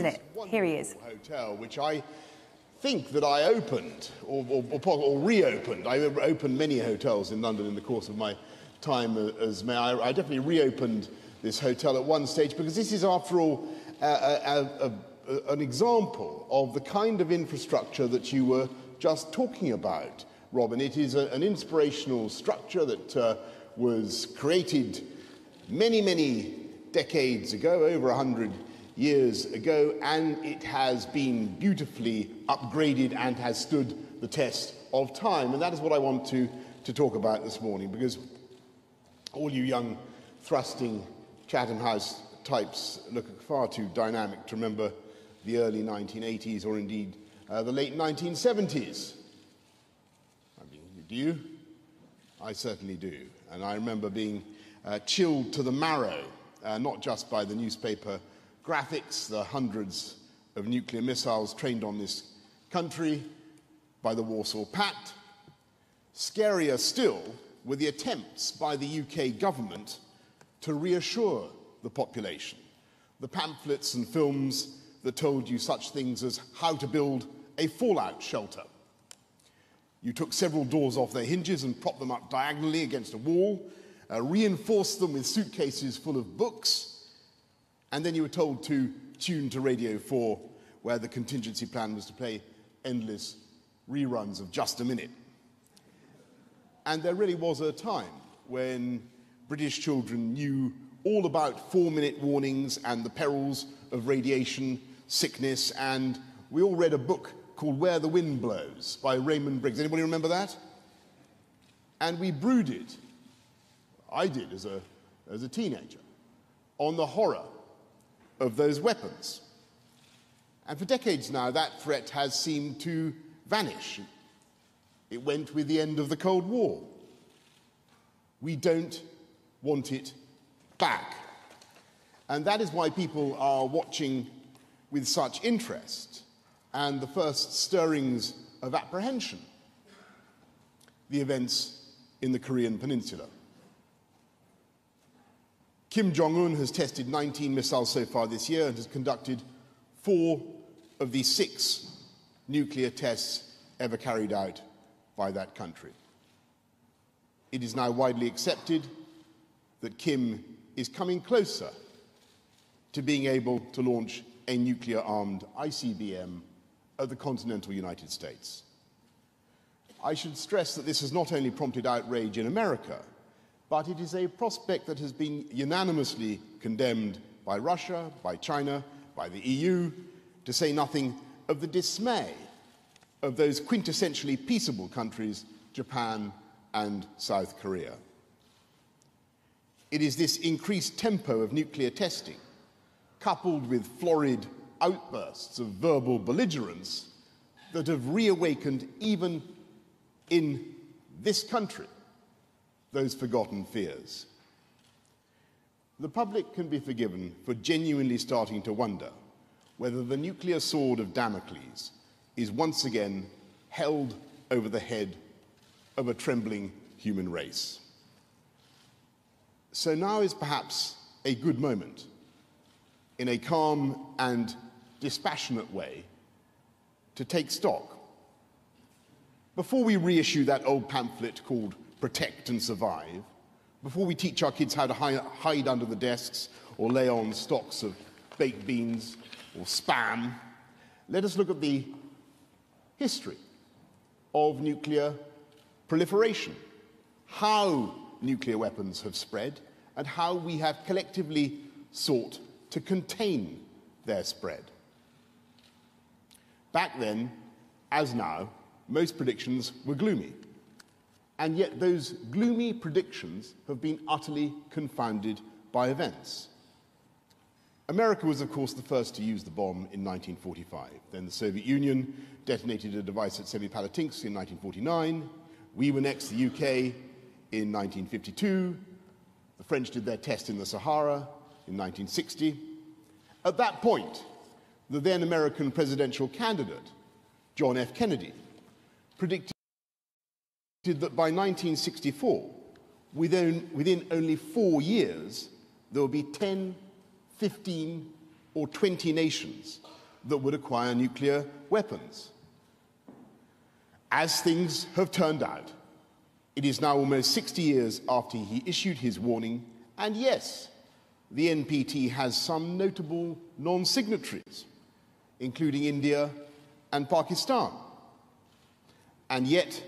isn't it? Here he is. Hotel, which I think that I opened, or reopened. I opened many hotels in London in the course of my time as mayor. I definitely reopened this hotel at one stage because this is, after all, an example of the kind of infrastructure that you were just talking about, Robin. It is an inspirational structure that was created many, many decades ago, over 100 years ago, and it has been beautifully upgraded and has stood the test of time. And that is what I want to talk about this morning, because all you young, thrusting Chatham House types look far too dynamic to remember the early 1980s or indeed the late 1970s. I mean, do you? I certainly do. And I remember being chilled to the marrow, not just by the newspaper graphics, the hundreds of nuclear missiles trained on this country, by the Warsaw Pact. Scarier still were the attempts by the UK government to reassure the population. The pamphlets and films that told you such things as how to build a fallout shelter. You took several doors off their hinges and propped them up diagonally against a wall, reinforced them with suitcases full of books, and then you were told to tune to Radio 4, where the contingency plan was to play endless reruns of Just a Minute. And there really was a time when British children knew all about 4-minute warnings and the perils of radiation sickness, and we all read a book called Where the Wind Blows by Raymond Briggs. Anybody remember that? And we brooded, I did as a teenager, on the horror of those weapons. And for decades now, that threat has seemed to vanish. It went with the end of the Cold War. We don't want it back. And that is why people are watching with such interest and the first stirrings of apprehension the events in the Korean Peninsula. Kim Jong-un has tested 19 missiles so far this year and has conducted 4 of the 6 nuclear tests ever carried out by that country. It is now widely accepted that Kim is coming closer to being able to launch a nuclear-armed ICBM at the continental United States. I should stress that this has not only prompted outrage in America, but it is a prospect that has been unanimously condemned by Russia, by China, by the EU, to say nothing of the dismay of those quintessentially peaceable countries, Japan and South Korea. It is this increased tempo of nuclear testing, coupled with florid outbursts of verbal belligerence, that have reawakened, even in this country, those forgotten fears. The public can be forgiven for genuinely starting to wonder whether the nuclear sword of Damocles is once again held over the head of a trembling human race. So now is perhaps a good moment, in a calm and dispassionate way, to take stock. Before we reissue that old pamphlet called Protect and Survive, before we teach our kids how to hide under the desks or lay on stocks of baked beans or Spam, let us look at the history of nuclear proliferation, how nuclear weapons have spread, and how we have collectively sought to contain their spread. Back then, as now, most predictions were gloomy. And yet those gloomy predictions have been utterly confounded by events. America was, of course, the first to use the bomb in 1945. Then the Soviet Union detonated a device at Semipalatinsk in 1949. We were next, the UK, in 1952. The French did their test in the Sahara in 1960. At that point, the then American presidential candidate, John F. Kennedy, predicted that by 1964, within only 4 years, there would be 10, 15, or 20 nations that would acquire nuclear weapons. As things have turned out, it is now almost 60 years after he issued his warning, and yes, the NPT has some notable non-signatories, including India and Pakistan. And yet,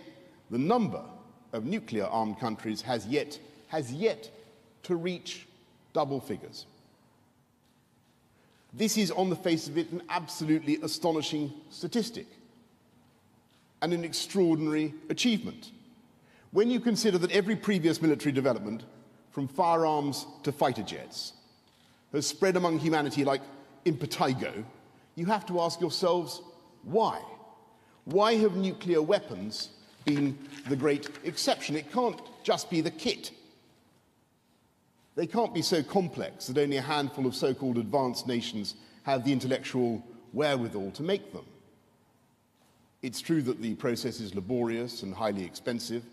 the number of nuclear-armed countries has yet to reach double figures. This is, on the face of it, an absolutely astonishing statistic and an extraordinary achievement. When you consider that every previous military development, from firearms to fighter jets, has spread among humanity like impetigo, you have to ask yourselves, why? Why have nuclear weapons been the great exception? It can't just be the kit. They can't be so complex that only a handful of so-called advanced nations have the intellectual wherewithal to make them. It's true that the process is laborious and highly expensive,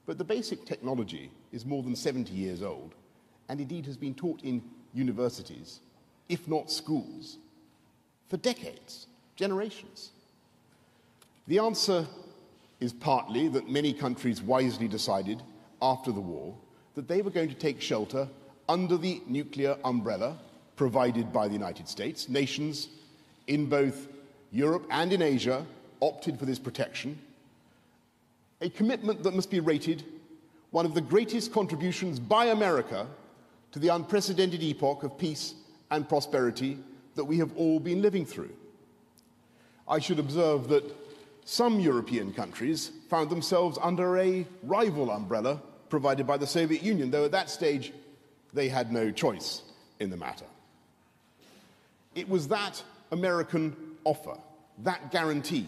but the basic technology is more than 70 years old, and indeed has been taught in universities, if not schools, for decades, generations. The answer is partly that many countries wisely decided after the war that they were going to take shelter under the nuclear umbrella provided by the United States. Nations in both Europe and in Asia opted for this protection, a commitment that must be rated one of the greatest contributions by America to the unprecedented epoch of peace and prosperity that we have all been living through. I should observe that some European countries found themselves under a rival umbrella provided by the Soviet Union, though at that stage they had no choice in the matter. It was that American offer, that guarantee,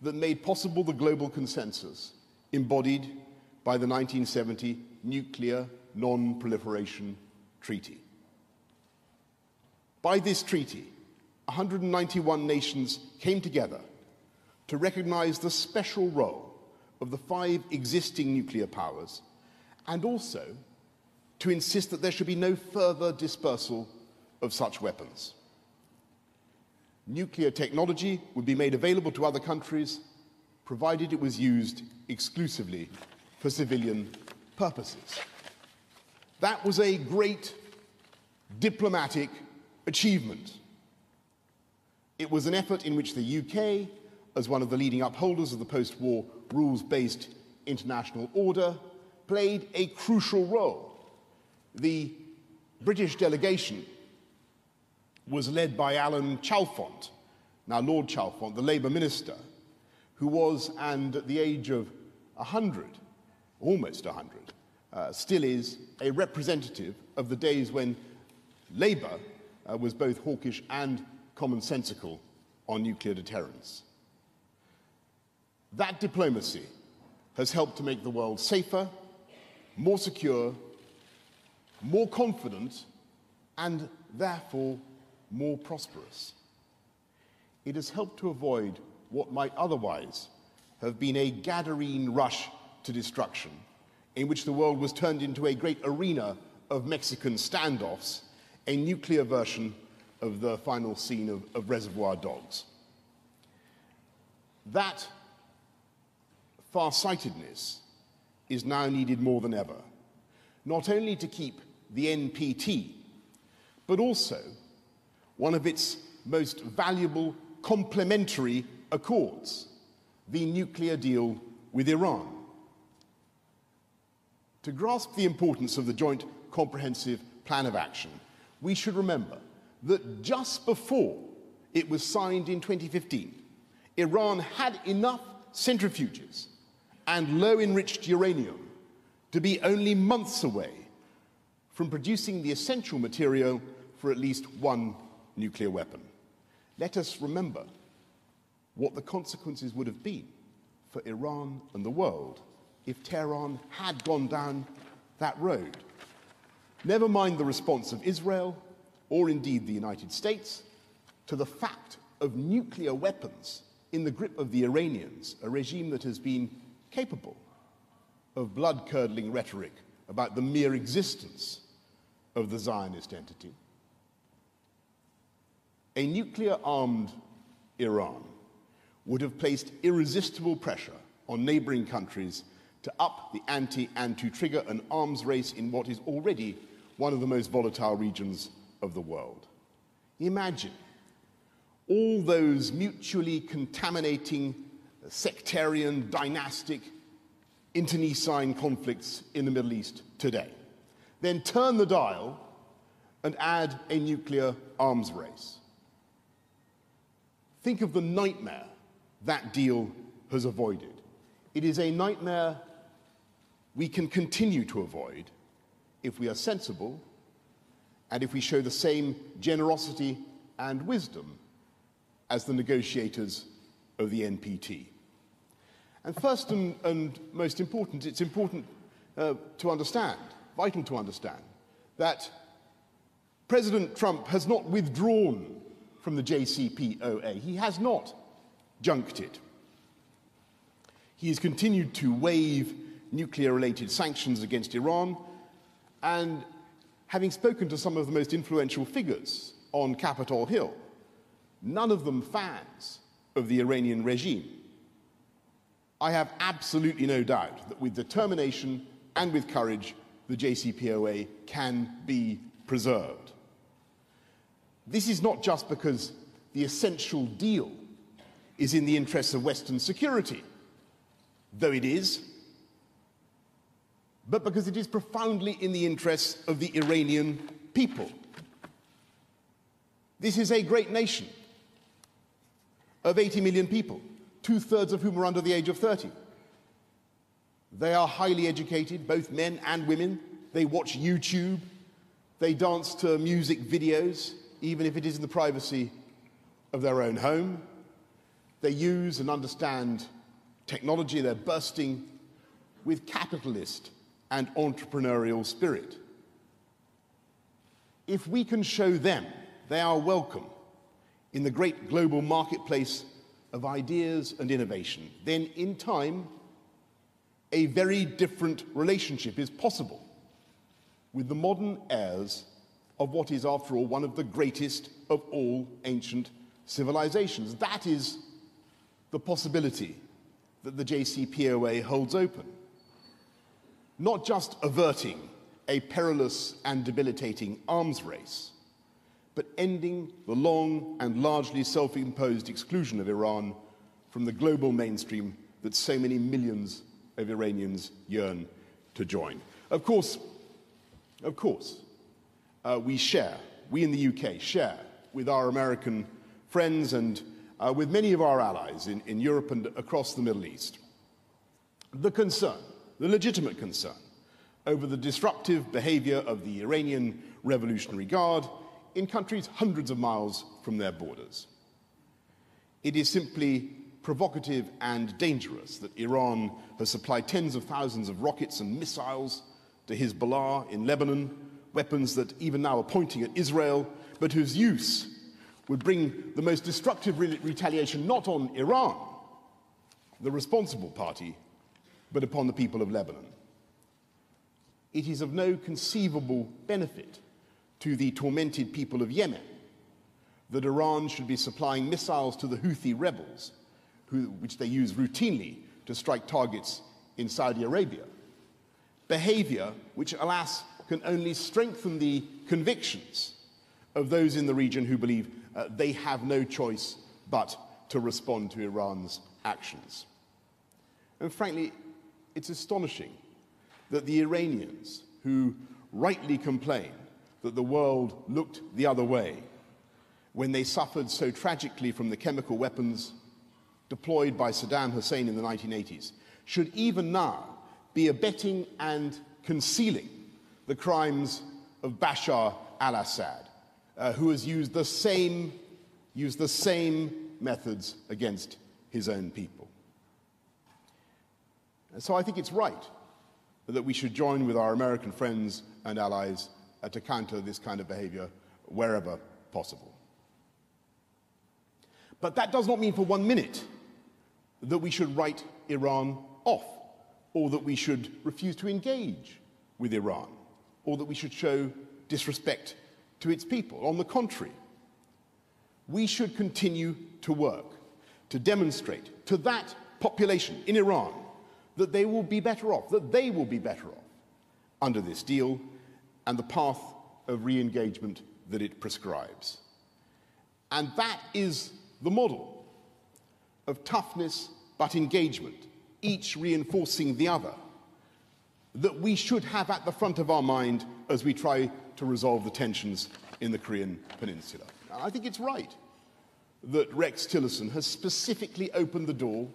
that made possible the global consensus embodied by the 1970 Nuclear Non-Proliferation Treaty. By this treaty, 191 nations came together to recognize the special role of the 5 existing nuclear powers, and also to insist that there should be no further dispersal of such weapons. Nuclear technology would be made available to other countries, provided it was used exclusively for civilian purposes. That was a great diplomatic achievement. It was an effort in which the UK, as one of the leading upholders of the post-war rules-based international order, played a crucial role. The British delegation was led by Alan Chalfont, now Lord Chalfont, the Labour minister, who was, and at the age of 100, almost 100, still is a representative of the days when Labour was both hawkish and commonsensical on nuclear deterrence. That diplomacy has helped to make the world safer, more secure, more confident, and therefore more prosperous. It has helped to avoid what might otherwise have been a Gadarene rush to destruction, in which the world was turned into a great arena of Mexican standoffs, a nuclear version of the final scene of Reservoir Dogs. That farsightedness is now needed more than ever, not only to keep the NPT, but also one of its most valuable complementary accords, the nuclear deal with Iran. To grasp the importance of the Joint Comprehensive Plan of Action, we should remember that just before it was signed in 2015, Iran had enough centrifuges and low-enriched uranium to be only months away from producing the essential material for at least one nuclear weapon. Let us remember what the consequences would have been for Iran and the world if Tehran had gone down that road. Never mind the response of Israel, or indeed the United States, to the fact of nuclear weapons in the grip of the Iranians, a regime that has been capable of blood-curdling rhetoric about the mere existence of the Zionist entity. A nuclear-armed Iran would have placed irresistible pressure on neighboring countries to up the ante and to trigger an arms race in what is already one of the most volatile regions of the world. Imagine all those mutually contaminating, sectarian, dynastic, internecine conflicts in the Middle East today. Then turn the dial and add a nuclear arms race. Think of the nightmare that deal has avoided. It is a nightmare we can continue to avoid if we are sensible and if we show the same generosity and wisdom as the negotiators of the NPT. And first and most important, it's important to understand, vital to understand, that President Trump has not withdrawn from the JCPOA. He has not junked it. He has continued to waive nuclear-related sanctions against Iran, and having spoken to some of the most influential figures on Capitol Hill, none of them fans of the Iranian regime, I have absolutely no doubt that with determination and with courage, the JCPOA can be preserved. This is not just because the essential deal is in the interests of Western security, though it is, but because it is profoundly in the interests of the Iranian people. This is a great nation of 80 million people, two-thirds of whom are under the age of 30. They are highly educated, both men and women. They watch YouTube. They dance to music videos, even if it is in the privacy of their own home. They use and understand technology. They're bursting with capitalist and entrepreneurial spirit. If we can show them they are welcome in the great global marketplace of ideas and innovation, then in time, a very different relationship is possible with the modern heirs of what is, after all, one of the greatest of all ancient civilizations. That is the possibility that the JCPOA holds open. Not just averting a perilous and debilitating arms race, but ending the long and largely self-imposed exclusion of Iran from the global mainstream that so many millions of Iranians yearn to join. Of course, we in the UK share with our American friends and with many of our allies in Europe and across the Middle East, the concern, the legitimate concern, over the disruptive behavior of the Iranian Revolutionary Guard in countries hundreds of miles from their borders. It is simply provocative and dangerous that Iran has supplied tens of thousands of rockets and missiles to Hezbollah in Lebanon, weapons that even now are pointing at Israel, but whose use would bring the most destructive retaliation not on Iran, the responsible party, but upon the people of Lebanon. It is of no conceivable benefit to the tormented people of Yemen that Iran should be supplying missiles to the Houthi rebels, which they use routinely to strike targets in Saudi Arabia. Behavior which, alas, can only strengthen the convictions of those in the region who believe they have no choice but to respond to Iran's actions. And frankly, it's astonishing that the Iranians, who rightly complain that the world looked the other way when they suffered so tragically from the chemical weapons deployed by Saddam Hussein in the 1980s, should even now be abetting and concealing the crimes of Bashar al-Assad, who has used the same methods against his own people. And so I think it's right that we should join with our American friends and allies to counter this kind of behavior wherever possible. But that does not mean for 1 minute that we should write Iran off, or that we should refuse to engage with Iran, or that we should show disrespect to its people. On the contrary, we should continue to work to demonstrate to that population in Iran that they will be better off, under this deal and the path of re-engagement that it prescribes. And that is the model of toughness but engagement, each reinforcing the other, that we should have at the front of our mind as we try to resolve the tensions in the Korean Peninsula. I think it's right that Rex Tillerson has specifically opened the door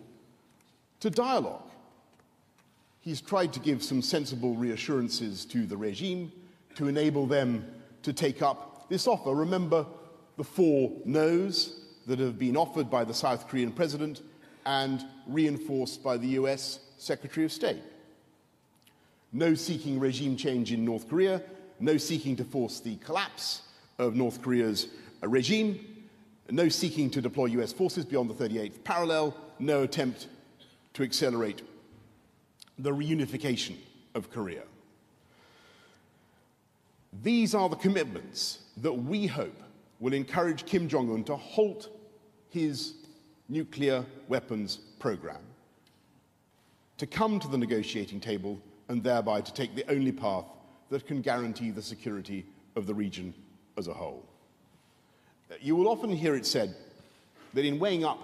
to dialogue. He's tried to give some sensible reassurances to the regime to enable them to take up this offer. Remember the 4 no's that have been offered by the South Korean president and reinforced by the US Secretary of State. No seeking regime change in North Korea, no seeking to force the collapse of North Korea's regime, no seeking to deploy US forces beyond the 38th parallel, no attempt to accelerate the reunification of Korea. These are the commitments that we hope will encourage Kim Jong-un to halt his nuclear weapons program, to come to the negotiating table and thereby to take the only path that can guarantee the security of the region as a whole. You will often hear it said that in weighing up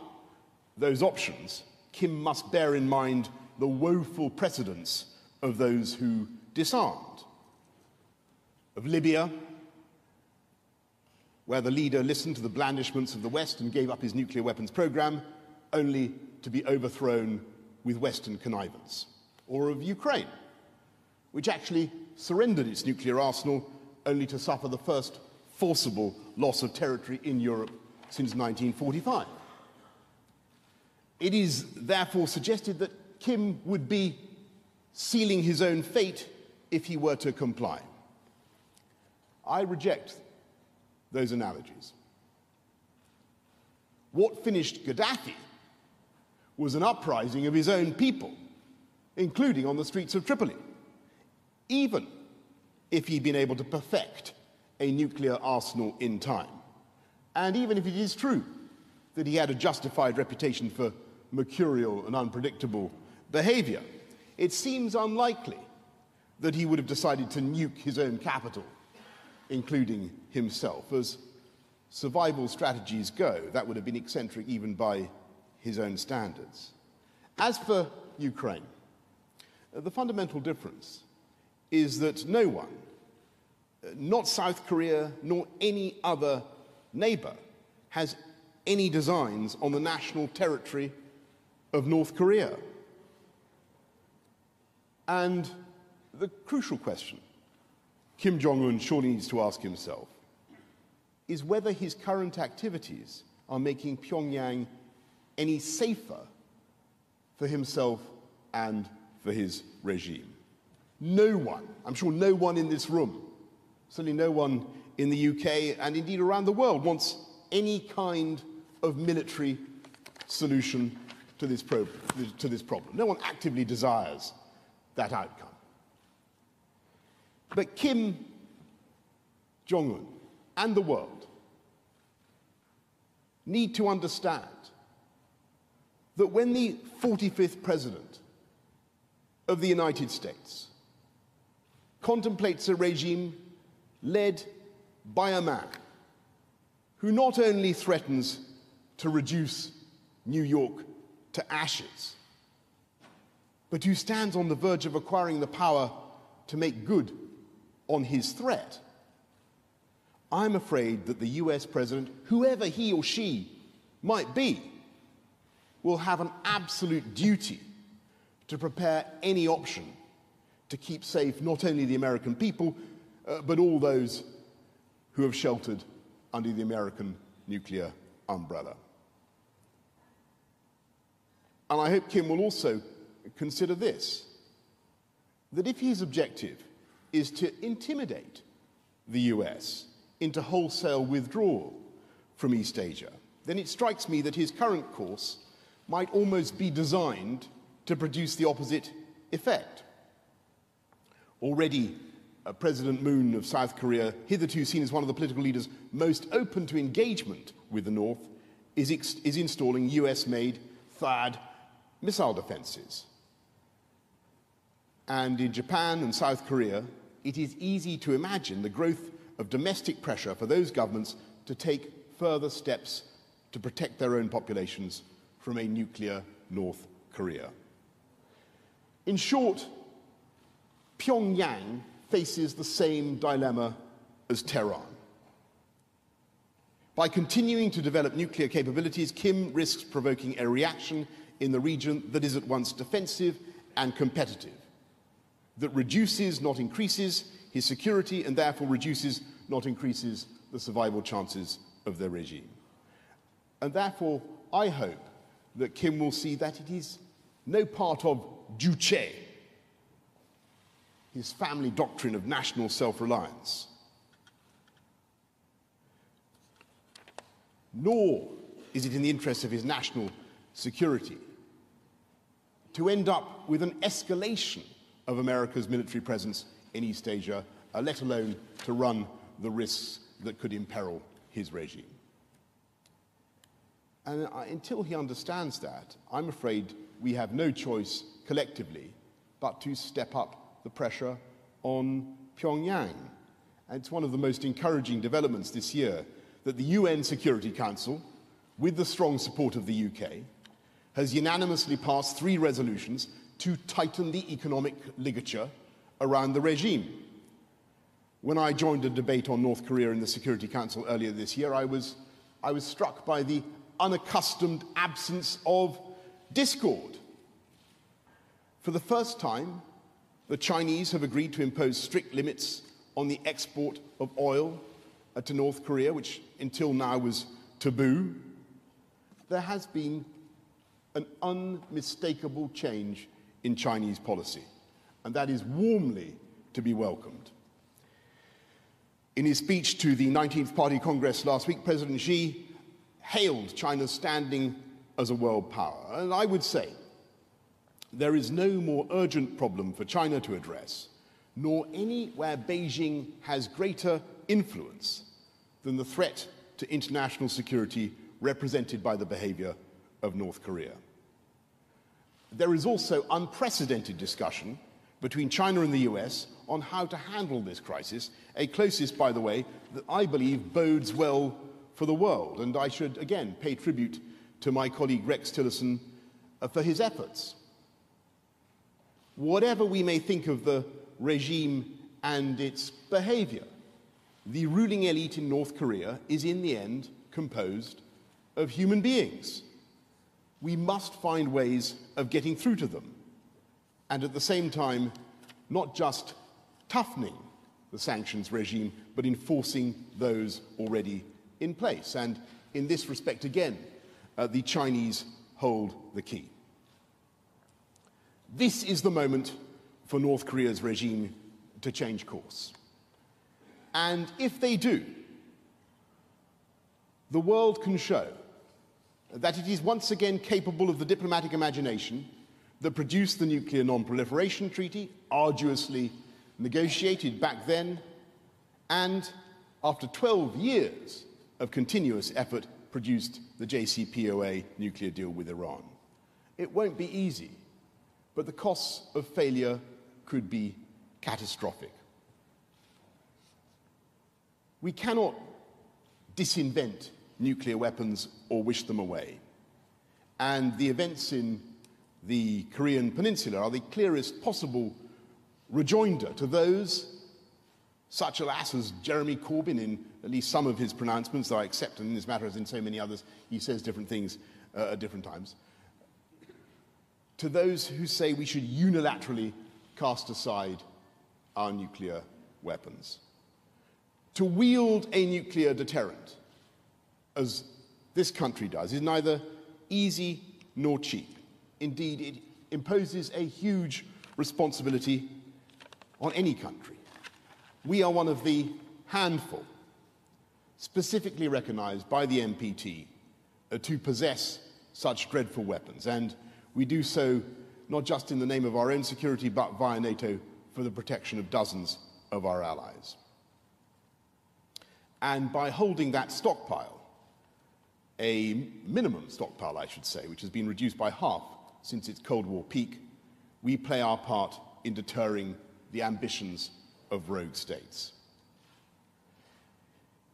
those options, Kim must bear in mind the woeful precedents of those who disarmed. Of Libya, where the leader listened to the blandishments of the West and gave up his nuclear weapons program, only to be overthrown with Western connivance. Or of Ukraine, which actually surrendered its nuclear arsenal only to suffer the first forcible loss of territory in Europe since 1945. It is therefore suggested that Kim would be sealing his own fate if he were to comply. I reject those analogies. What finished Gaddafi was an uprising of his own people, including on the streets of Tripoli, even if he'd been able to perfect a nuclear arsenal in time. And even if it is true that he had a justified reputation for mercurial and unpredictable behavior, it seems unlikely that he would have decided to nuke his own capital, including himself. As survival strategies go, that would have been eccentric even by his own standards. As for Ukraine, the fundamental difference is that no one, not South Korea nor any other neighbor, has any designs on the national territory of North Korea. And the crucial question Kim Jong-un surely needs to ask himself is whether his current activities are making Pyongyang any safer for himself and for his regime. No one, I'm sure no one in this room, certainly no one in the UK and indeed around the world, wants any kind of military solution to this problem. No one actively desires that outcome. But Kim Jong-un and the world need to understand that when the 45th President of the United States contemplates a regime led by a man who not only threatens to reduce New York to ashes, but who stands on the verge of acquiring the power to make good on his threat, I'm afraid that the US president, whoever he or she might be, will have an absolute duty to prepare any option to keep safe not only the American people, but all those who have sheltered under the American nuclear umbrella. And I hope Kim will also consider this, that if his objective is to intimidate the US into wholesale withdrawal from East Asia, then it strikes me that his current course might almost be designed to produce the opposite effect. Already President Moon of South Korea, hitherto seen as one of the political leaders most open to engagement with the North, is installing US-made THAAD missile defenses. And in Japan and South Korea, it is easy to imagine the growth of domestic pressure for those governments to take further steps to protect their own populations from a nuclear North Korea. In short, Pyongyang faces the same dilemma as Tehran. By continuing to develop nuclear capabilities, Kim risks provoking a reaction in the region that is at once defensive and competitive, that reduces, not increases, his security and therefore reduces, not increases, the survival chances of their regime. And therefore, I hope that Kim will see that it is no part of Juche, his family doctrine of national self-reliance, nor is it in the interest of his national security to end up with an escalation of America's military presence in East Asia, let alone to run the risks that could imperil his regime. And until he understands that, I'm afraid we have no choice collectively but to step up the pressure on Pyongyang. And it's one of the most encouraging developments this year that the UN Security Council, with the strong support of the UK, has unanimously passed 3 resolutions to tighten the economic ligature around the regime. When I joined a debate on North Korea in the Security Council earlier this year, I was struck by the unaccustomed absence of discord. For the first time, the Chinese have agreed to impose strict limits on the export of oil to North Korea, which until now was taboo. There has been an unmistakable change in Chinese policy, and that is warmly to be welcomed. In his speech to the 19th Party Congress last week, President Xi hailed China's standing as a world power. And I would say there is no more urgent problem for China to address, nor any where Beijing has greater influence than the threat to international security represented by the behavior of North Korea. There is also unprecedented discussion between China and the US on how to handle this crisis, a closest, by the way, that I believe bodes well for the world. And I should again pay tribute to my colleague Rex Tillerson for his efforts. Whatever we may think of the regime and its behavior, the ruling elite in North Korea is in the end composed of human beings. We must find ways of getting through to them, and at the same time, not just toughening the sanctions regime, but enforcing those already in place. And in this respect, again, the Chinese hold the key. This is the moment for North Korea's regime to change course. And if they do, the world can show that it is once again capable of the diplomatic imagination that produced the Nuclear Non-Proliferation Treaty, arduously negotiated back then, and after 12 years of continuous effort, produced the JCPOA nuclear deal with Iran. It won't be easy, but the costs of failure could be catastrophic. We cannot disinvent nuclear weapons or wish them away. And the events in the Korean Peninsula are the clearest possible rejoinder to those, such alas as Jeremy Corbyn in at least some of his pronouncements, though I accept in this matter as in so many others, he says different things at different times, to those who say we should unilaterally cast aside our nuclear weapons. To wield a nuclear deterrent, as this country does, is neither easy nor cheap. Indeed, it imposes a huge responsibility on any country. We are one of the handful specifically recognized by the NPT to possess such dreadful weapons, and we do so not just in the name of our own security, but via NATO for the protection of dozens of our allies. And by holding that stockpile, a minimum stockpile, I should say, which has been reduced by half since its Cold War peak, we play our part in deterring the ambitions of rogue states.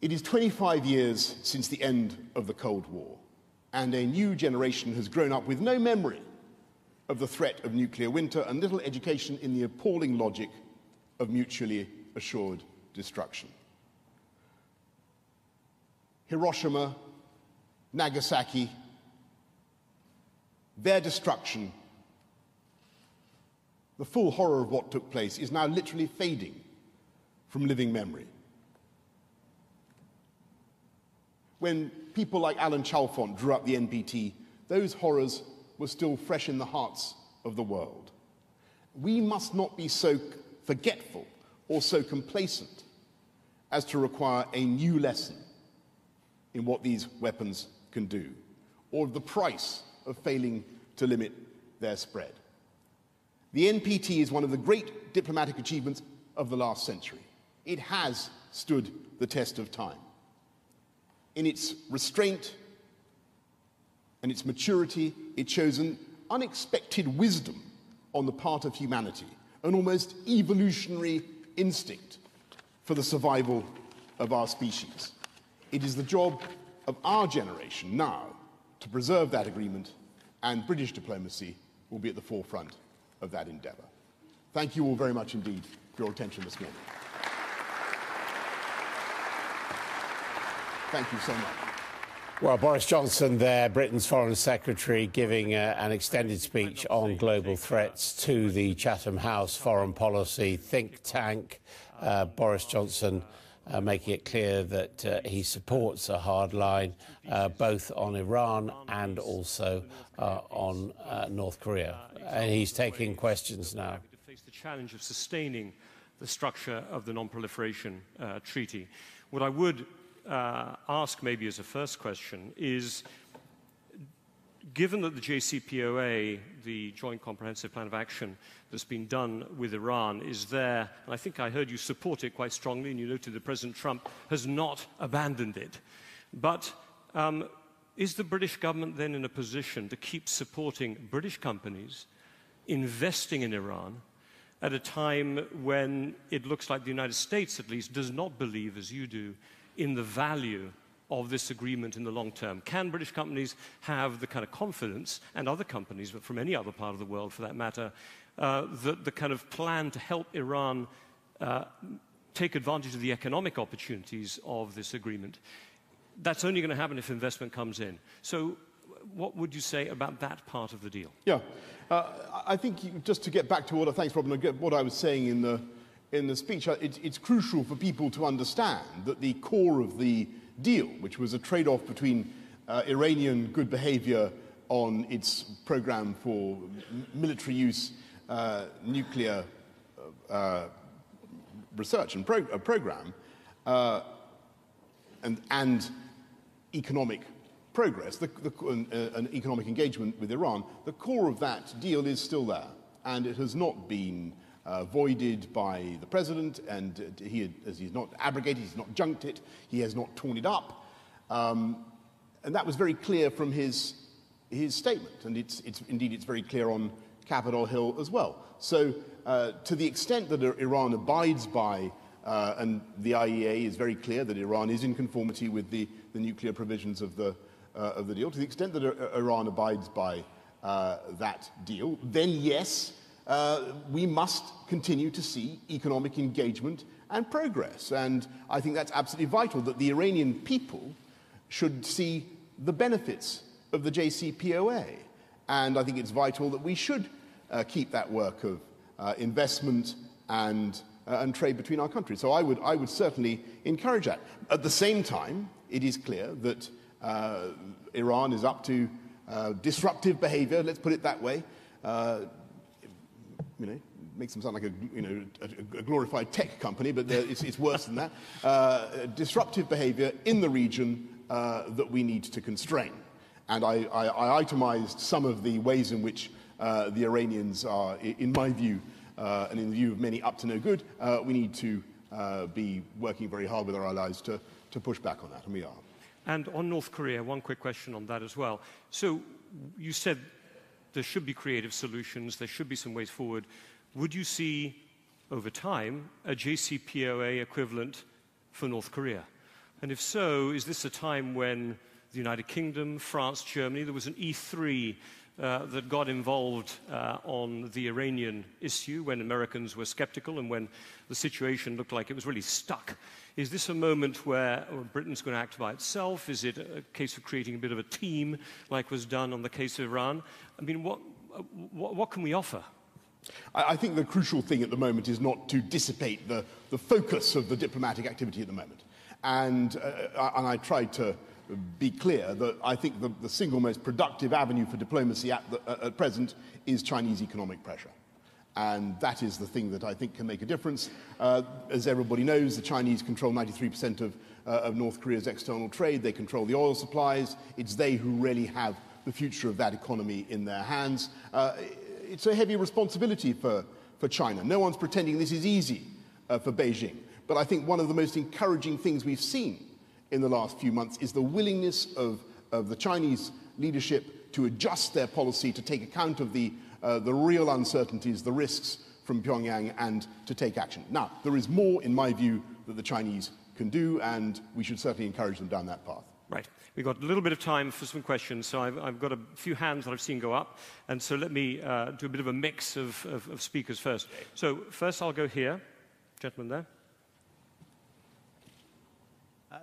It is 25 years since the end of the Cold War, and a new generation has grown up with no memory of the threat of nuclear winter and little education in the appalling logic of mutually assured destruction. Hiroshima, Nagasaki, their destruction, the full horror of what took place, is now literally fading from living memory. When people like Alan Chalfant drew up the NPT, those horrors were still fresh in the hearts of the world. We must not be so forgetful or so complacent as to require a new lesson in what these weapons can do, or the price of failing to limit their spread. The NPT is one of the great diplomatic achievements of the last century. It has stood the test of time. In its restraint and its maturity, it shows an unexpected wisdom on the part of humanity, an almost evolutionary instinct for the survival of our species. It is the job of our generation now to preserve that agreement, and British diplomacy will be at the forefront of that endeavour. Thank you all very much indeed for your attention this morning. Thank you so much. Well, Boris Johnson there, Britain's Foreign Secretary, giving an extended speech on global threats to the Chatham House foreign policy think tank. Boris Johnson making it clear that he supports a hard line both on Iran and also on North Korea. And he's taking questions now. To face the challenge of sustaining the structure of the Non-Proliferation Treaty. What I would ask maybe as a first question is, given that the JCPOA, the Joint Comprehensive Plan of Action that's been done with Iran, is there, and I think I heard you support it quite strongly, and you noted that President Trump has not abandoned it. But is the British government then in a position to keep supporting British companies investing in Iran at a time when it looks like the United States, at least, does not believe, as you do, in the value of this agreement in the long term? Can British companies have the kind of confidence, and other companies, but from any other part of the world for that matter, that the kind of plan to help Iran take advantage of the economic opportunities of this agreement, that's only going to happen if investment comes in? So what would you say about that part of the deal? Yeah, I think just to get back to thanks, Robin, what I was saying in the speech, it's crucial for people to understand that the core of the deal, which was a trade-off between Iranian good behavior on its program for military use, nuclear research and program, and economic progress, and economic engagement with Iran, the core of that deal is still there, and it has not been voided by the president, and he's not abrogated, he's not junked it, he has not torn it up, and that was very clear from his statement, and it's very clear on Capitol Hill as well. So, to the extent that Iran abides by, and the IEA is very clear that Iran is in conformity with the nuclear provisions of the deal, to the extent that Iran abides by that deal, then yes, we must continue to see economic engagement and progress. And I think that's absolutely vital, that the Iranian people should see the benefits of the JCPOA. And I think it's vital that we should keep that work of investment and trade between our countries. So I would certainly encourage that. At the same time, it is clear that Iran is up to disruptive behavior, let's put it that way. Makes them sound like a glorified tech company, but it's worse than that. Disruptive behavior in the region that we need to constrain. And I itemized some of the ways in which the Iranians are, in my view, and in the view of many, up to no good. We need to be working very hard with our allies to push back on that, and we are. And on North Korea, one quick question on that as well. So you said there should be creative solutions, there should be some ways forward. Would you see, over time, a JCPOA equivalent for North Korea? And if so, is this a time when the United Kingdom, France, Germany, there was an E3 that got involved on the Iranian issue when Americans were skeptical and when the situation looked like it was really stuck? Is this a moment where Britain's going to act by itself? Is it a case of creating a bit of a team like was done on the case of Iran? I mean, what can we offer? I think the crucial thing at the moment is not to dissipate the focus of the diplomatic activity at the moment. And I tried to be clear that I think the single most productive avenue for diplomacy at present is Chinese economic pressure. And that is the thing that I think can make a difference. As everybody knows, the Chinese control 93% of North Korea's external trade. They control the oil supplies. It's they who really have the future of that economy in their hands. It's a heavy responsibility for China. No one's pretending this is easy for Beijing. But I think one of the most encouraging things we've seen in the last few months is the willingness of the Chinese leadership to adjust their policy, to take account of the real uncertainties, the risks from Pyongyang, and to take action. Now, there is more, in my view, that the Chinese can do, and we should certainly encourage them down that path. Right. We've got a little bit of time for some questions, so I've got a few hands that I've seen go up, and so let me do a bit of a mix of speakers first. So first I'll go here. Gentleman there.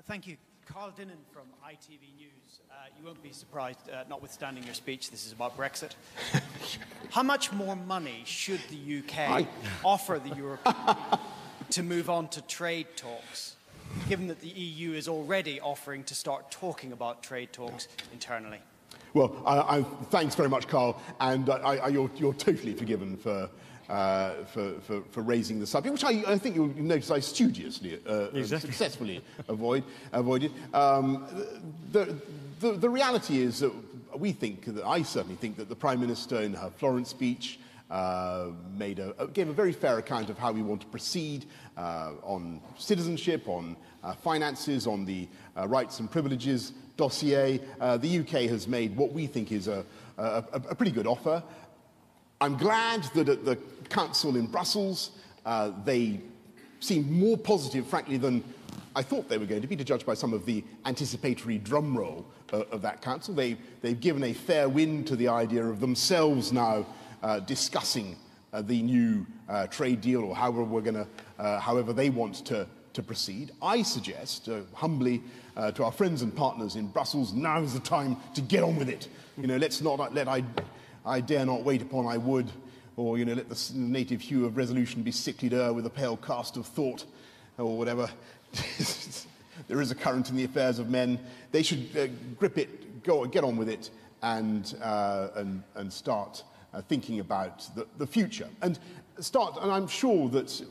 Thank you. Carl Dinnan from ITV News. You won't be surprised, notwithstanding your speech, this is about Brexit. How much more money should the UK offer the European Union to move on to trade talks, given that the EU is already offering to start talking about trade talks internally? Well, thanks very much, Carl, and you're totally forgiven for raising the subject, which I think you'll notice I studiously, successfully avoided. The reality is that I certainly think that the Prime Minister in her Florence speech gave a very fair account of how we want to proceed on citizenship, on finances, on the rights and privileges dossier. The UK has made what we think is a pretty good offer. I'm glad that at the Council in Brussels, they seemed more positive, frankly, than I thought they were going to be, to judge by some of the anticipatory drum roll of that Council. They've given a fair wind to the idea of themselves now discussing the new trade deal, or however they want to proceed. I suggest, humbly, to our friends and partners in Brussels, now is the time to get on with it. Let's not let I dare not wait upon I would, or let the native hue of resolution be sicklied o'er with a pale cast of thought, or whatever. There is a current in the affairs of men. They should grip it, get on with it, and start thinking about the future. And I'm sure that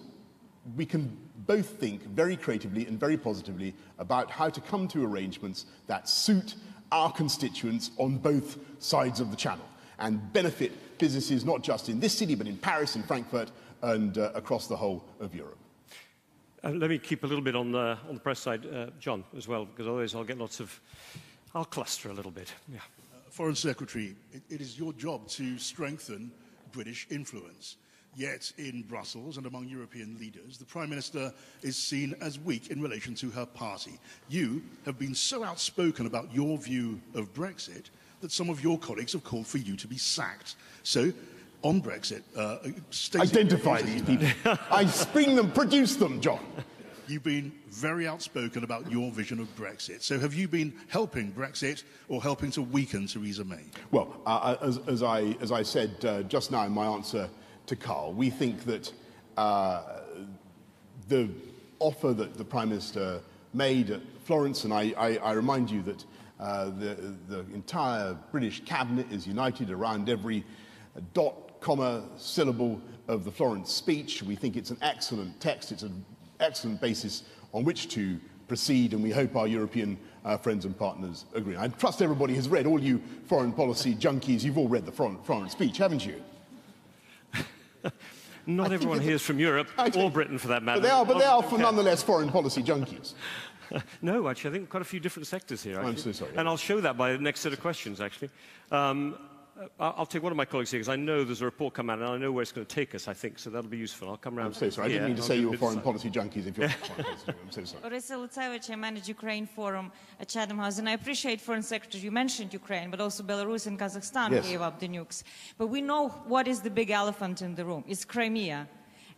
we can both think very creatively and very positively about how to come to arrangements that suit our constituents on both sides of the channel, and benefit businesses not just in this city, but in Paris, in Frankfurt, and across the whole of Europe. Let me keep a little bit on the press side, John, as well, because otherwise I'll cluster a little bit. Yeah. Foreign Secretary, it is your job to strengthen British influence. Yet in Brussels and among European leaders, the Prime Minister is seen as weak in relation to her party. You have been so outspoken about your view of Brexit that some of your colleagues have called for you to be sacked. So, on Brexit, identify these people. I spring them, produce them, John. You've been very outspoken about your vision of Brexit. So have you been helping Brexit or helping to weaken Theresa May? Well, as I said just now in my answer to Carl, we think that the offer that the Prime Minister made at Florence, and I remind you that the entire British cabinet is united around every dot, comma, syllable of the Florence speech. We think it's an excellent text. It's an excellent basis on which to proceed, and we hope our European friends and partners agree. I trust everybody has read, all you foreign policy junkies, you've all read the Florence speech, haven't you? Not everyone here is from Europe, or Britain for that matter. But they are nonetheless foreign policy junkies. No, actually, I think quite a few different sectors here. Actually. I'm so sorry. And I'll show that by the next set of questions, actually. I'll take one of my colleagues here, because I know there's a report come out, and I know where it's going to take us, I think, so that'll be useful. I'll come around. I'm so sorry. I didn't mean to say you were foreign policy junkies if you're foreign policy junkies. I'm so sorry. Boris Johnson, I manage Ukraine Forum at Chatham House, and I appreciate, Foreign Secretary, you mentioned Ukraine, but also Belarus and Kazakhstan gave up the nukes. But we know what is the big elephant in the room. It's Crimea.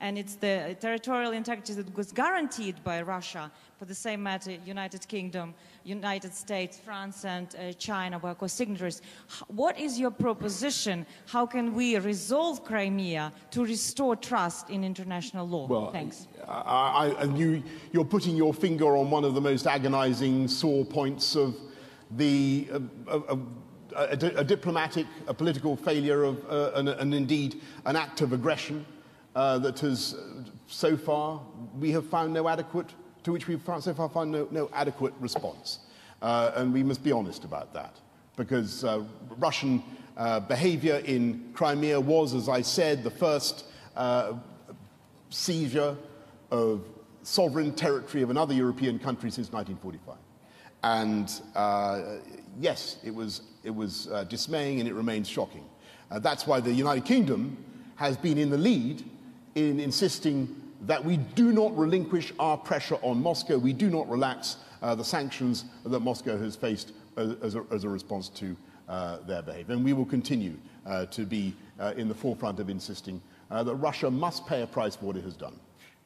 And it's the territorial integrity that was guaranteed by Russia. For the same matter, United Kingdom, United States, France, and China were co-signatories. What is your proposition? How can we resolve Crimea to restore trust in international law? Well, thanks. You're putting your finger on one of the most agonizing sore points of the a diplomatic, a political failure of, and indeed an act of aggression. That has so far we have found no adequate, to which we've so far found no adequate response. And we must be honest about that, because Russian behavior in Crimea was, as I said, the first seizure of sovereign territory of another European country since 1945. And yes, it was dismaying, and it remains shocking. That's why the United Kingdom has been in the lead in insisting that we do not relinquish our pressure on Moscow. We do not relax the sanctions that Moscow has faced as a response to their behavior. And we will continue to be in the forefront of insisting that Russia must pay a price for what it has done.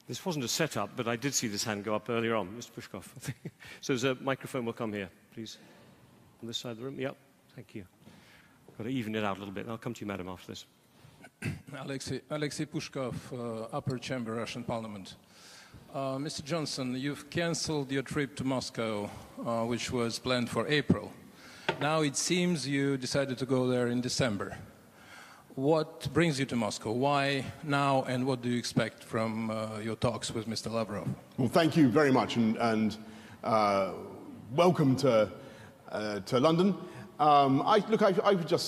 This wasn't a setup, but I did see this hand go up earlier on. Mr. Pushkov. So there's a microphone will come here, please. On this side of the room. Yep, thank you. Got to even it out a little bit. I'll come to you, madam, after this. Alexei Pushkov, Upper Chamber, Russian Parliament. Mr. Johnson, you've cancelled your trip to Moscow, which was planned for April. Now it seems you decided to go there in December. What brings you to Moscow? Why now, and what do you expect from your talks with Mr. Lavrov? Well, thank you very much, and welcome to London. I would just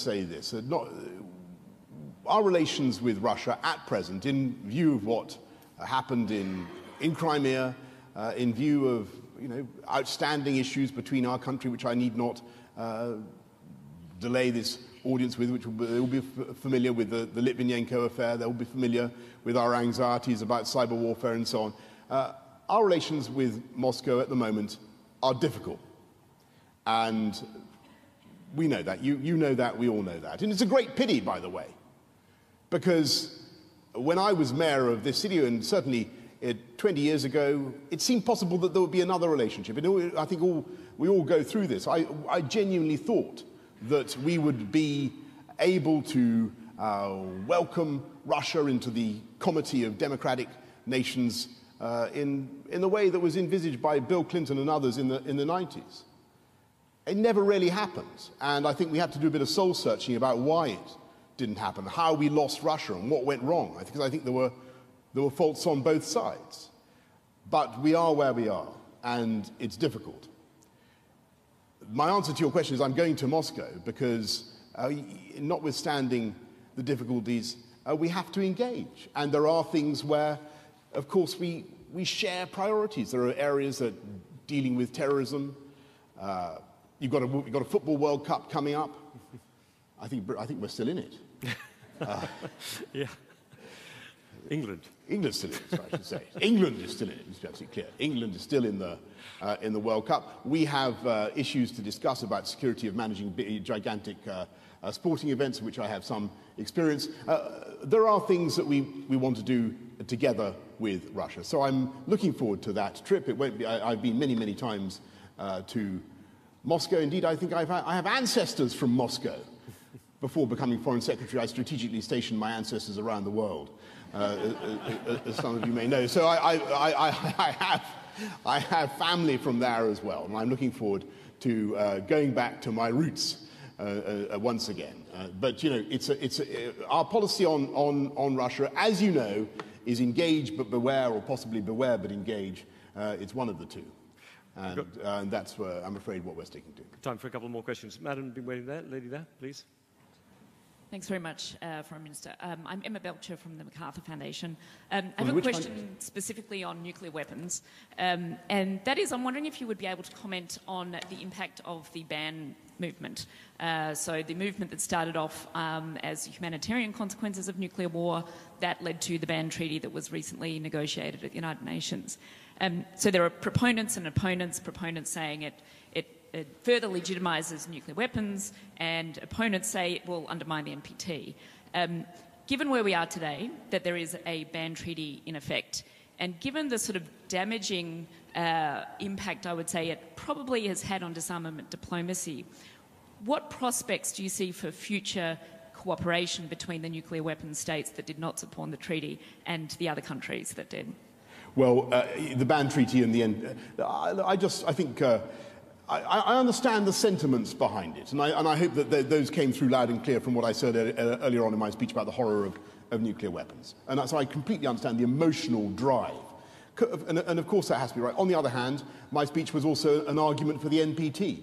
say this: our relations with Russia at present, in view of what happened in Crimea, in view of outstanding issues between our country, which I need not delay this audience with, which will be familiar with the Litvinenko affair. They will be familiar with our anxieties about cyber warfare and so on. Our relations with Moscow at the moment are difficult, and we know that. You know that. We all know that. And it's a great pity, by the way, because when I was mayor of this city, and certainly 20 years ago, it seemed possible that there would be another relationship. And I think we all go through this. I genuinely thought that we would be able to welcome Russia into the comity of democratic nations in the way that was envisaged by Bill Clinton and others in the 90s. It never really happened. And I think we have to do a bit of soul searching about why it didn't happen, how we lost Russia and what went wrong. I think there were faults on both sides. But we are where we are, and it's difficult. My answer to your question is I'm going to Moscow because, notwithstanding the difficulties, we have to engage. And there are things where, of course, we share priorities. There are areas that dealing with terrorism. You've got a football World Cup coming up. I think we're still in it. Yeah. England's still in it, I should say. England is still in it, let's be absolutely clear. England is still in the World Cup. We have issues to discuss about security of managing gigantic sporting events, in which I have some experience. There are things that we want to do together with Russia. So I'm looking forward to that trip. It won't be. I've been many, many times to Moscow. Indeed, I think I have ancestors from Moscow. Before becoming Foreign Secretary, I strategically stationed my ancestors around the world, as some of you may know. So I have family from there as well, and I'm looking forward to going back to my roots once again. But our policy on Russia, as you know, is engage but beware, or possibly beware but engage. It's one of the two. And that's, I'm afraid, what we're sticking to. Time for a couple more questions. Madam, been waiting there. Lady there, please. Thanks very much, Foreign Minister. I'm Emma Belcher from the MacArthur Foundation. I have a question specifically on nuclear weapons, and that is, I'm wondering if you would be able to comment on the impact of the ban movement. So the movement that started off as humanitarian consequences of nuclear war, that led to the ban treaty that was recently negotiated at the United Nations. So there are proponents and opponents, proponents saying it further legitimises nuclear weapons, and opponents say it will undermine the NPT. Given where we are today, that there is a ban treaty in effect, and given the sort of damaging impact, I would say, it probably has had on disarmament diplomacy, what prospects do you see for future cooperation between the nuclear weapons states that did not support the treaty and the other countries that did? Well, the ban treaty in the end, I think I understand the sentiments behind it, and I hope that those came through loud and clear from what I said earlier on in my speech about the horror of nuclear weapons. And so I completely understand the emotional drive. And of course that has to be right. On the other hand, my speech was also an argument for the NPT.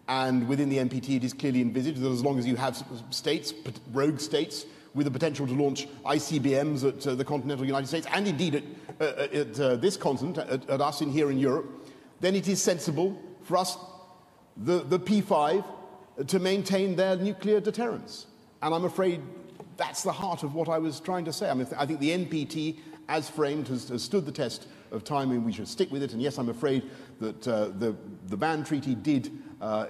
And within the NPT, it is clearly envisaged that as long as you have states, rogue states, with the potential to launch ICBMs at the continental United States, and indeed at this continent, at us here in Europe, then it is sensible for us, the P5, to maintain their nuclear deterrence. And I'm afraid that's the heart of what I was trying to say. I mean, I think the NPT, as framed, has stood the test of time, and we should stick with it. And yes, I'm afraid that the ban treaty did,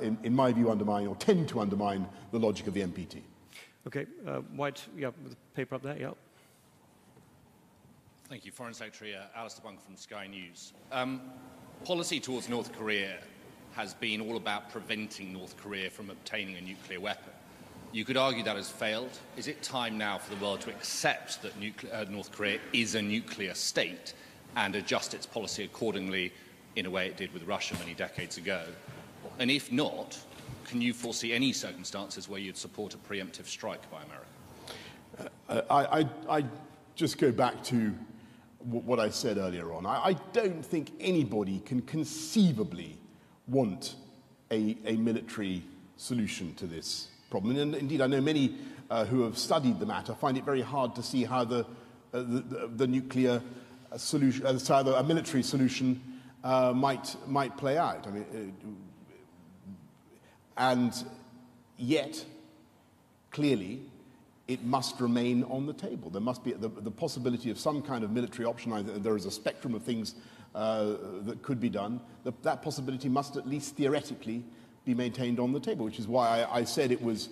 in my view, undermine, or tend to undermine, the logic of the NPT. Okay, White, yeah, with the paper up there, yeah. Thank you. Foreign Secretary Alistair Bunker from Sky News. Policy towards North Korea has been all about preventing North Korea from obtaining a nuclear weapon. You could argue that has failed. Is it time now for the world to accept that North Korea is a nuclear state and adjust its policy accordingly in a way it did with Russia many decades ago? And if not, can you foresee any circumstances where you'd support a preemptive strike by America? I just go back to what I said earlier on. I don't think anybody can conceivably want a military solution to this problem. And indeed, I know many who have studied the matter find it very hard to see how the nuclear solution, a military solution, might play out. I mean, and yet, clearly, it must remain on the table. There must be the possibility of some kind of military option. There is a spectrum of things that could be done. That possibility must, at least theoretically, be maintained on the table, which is why I said it was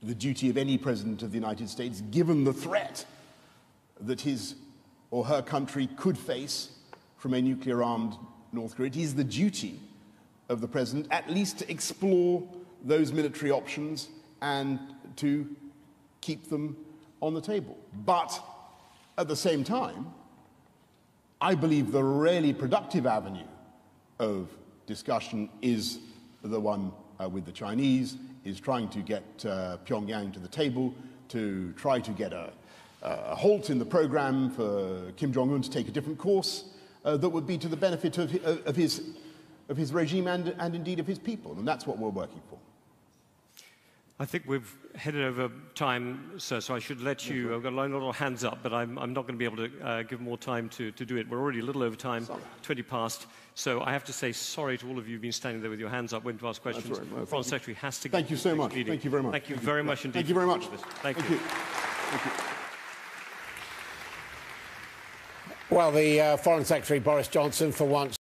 the duty of any president of the United States, given the threat that his or her country could face from a nuclear-armed North Korea. It is the duty of the president at least to explore those military options and to keep them on the table. But at the same time, I believe the really productive avenue of discussion is the one with the Chinese, is trying to get Pyongyang to the table, to try to get a halt in the program for Kim Jong-un to take a different course that would be to the benefit of his regime and indeed of his people. And that's what we're working for. I think we've headed over time, sir, so I should let you... I've got a lot of hands up, but I'm not going to be able to give more time to do it. We're already a little over time, 20 past. So I have to say sorry to all of you who've been standing there with your hands up, waiting to ask questions. That's right. The Foreign Secretary has to... Thank you so much. Thank you very much. Thank you very much indeed. Thank you very much. Thank you. Thank you. Well, the Foreign Secretary, Boris Johnson, for once,